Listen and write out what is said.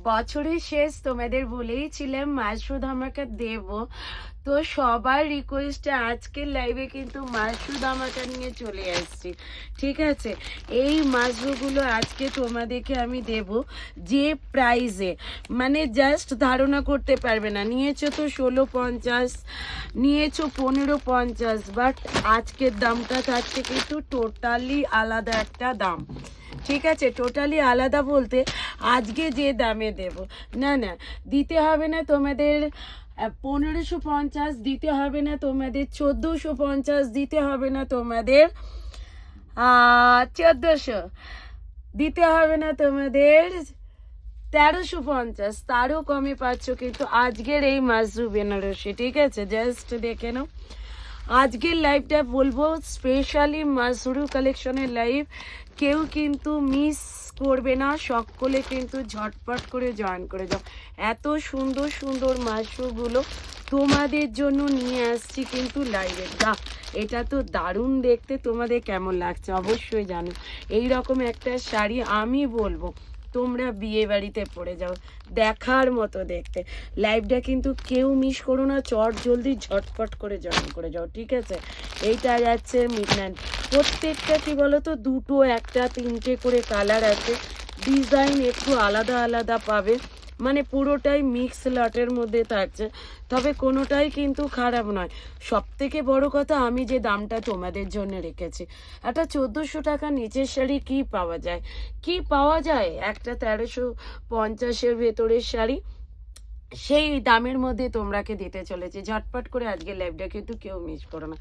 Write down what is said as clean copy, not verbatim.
বছরের শেষ তোমাদের বলেইছিলাম মাশরু ধামাকা দেব, তো সবার রিকোয়েস্টে আজকের লাইভে কিন্তু মাশরু ধামাকা নিয়ে চলে আসছি। ঠিক আছে, এই মাশরুগুলো আজকে তোমাদেরকে আমি দেব যে প্রাইজে, মানে জাস্ট ধারণা করতে পারবে না। নিয়েছো তো 1650, নিয়েছো 1550, বাট আজকের দামটা থাকছে কিন্তু টোটালি আলাদা একটা দাম। ঠিক আছে, টোটালি আলাদা বলতে আজকে যে দামে দেব, না না দিতে হবে না তোমাদের 1550, দিতে হবে না তোমাদের 1450, দিতে হবে না তোমাদের 1400, দিতে হবে না তোমাদের 1350, তারও কমে পাচ্ছ কিন্তু আজকের এই মাশরু বেনারসি। ঠিক আছে, জাস্ট দেখে নাও। আজকের লাইভটা বলবো স্পেশালি মাশরু কালেকশনের লাইভ, কেউ কিন্তু মিস করবে না, সকলে কিন্তু ঝটপট করে জয়েন করে যাও। এত সুন্দর সুন্দর মাশরুগুলো তোমাদের জন্য নিয়ে আসছি কিন্তু লাইভে। এটা তো দারুণ দেখতে, তোমাদের কেমন লাগছে অবশ্যই জানো। এই রকম একটা শাড়ি আমি বলবো তোমরা বিয়ে বাড়িতে পরে যাও, দেখার মতো দেখতে। লাইভটা কিন্তু কেউ মিস করো না, চট জলদি ঝটপট করে জয়েন করে যাও। ঠিক আছে, এইটা যাচ্ছে মিডনাইট। প্রত্যেকটা কি বলতো, দুটো একটা তিনটে করে কালার আছে, ডিজাইন একটু আলাদা আলাদা পাবে, মানে পুরোটাই মিক্স লটের মধ্যে থাকছে, তবে কোনোটাই কিন্তু খারাপ নয়। সব থেকে বড় কথা, আমি যে দামটা তোমাদের জন্য রেখেছি, একটা 1400 টাকা নিচের শাড়ি কি পাওয়া যায়, কি পাওয়া যায় একটা 1350-এর ভেতরের শাড়ি, সেই দামের মধ্যে তোমরাকে দিতে চলেছে। ঝটপট করে আজকে লাইভটা কিন্তু কেউ মিস করো না।